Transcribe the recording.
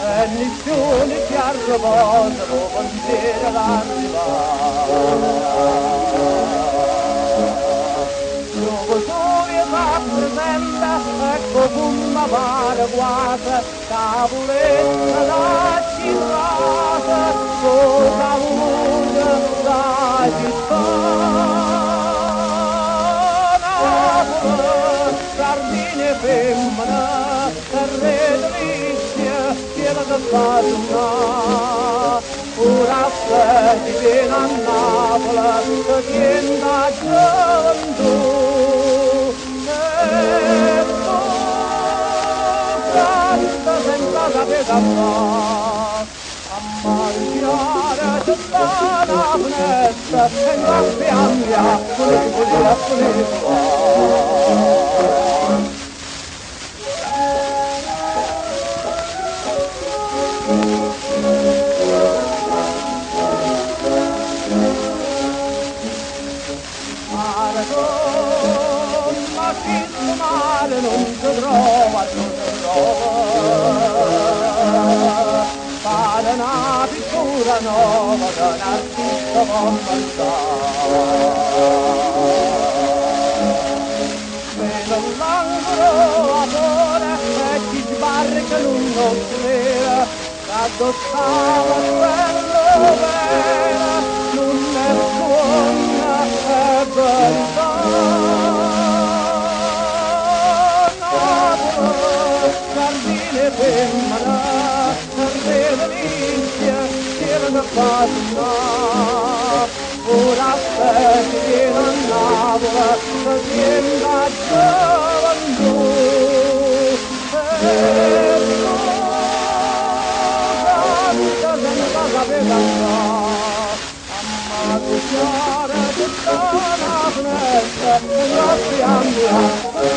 e nessuno ti ha rubato lo pensiero d'arrivare. Dopo soli e rappresenta, ecco come pare guarda, tavoletta da cirrata, cosa vuole da città. Sardine femmina, terre delizia, piena da farina. Ora sei viene a Napoli, che viene da gioventù. E tu, canta senza sapere amare, a mangiare tutta la finestra, e non piangere, pulì. Male non si trova, fare una pittura nuova che un artista può pensare. Vedo l'angolo a cuore e chi sbarca non lo svela, che addossava quello vera, non è buona, è verità. Sardine femmina, terre delizia, piena da farina. Ora aspetti viene a Napoli, che viene da gioventù. E tu, canta senza sapere andare, amato chiare tutta la finestra, e non piangere.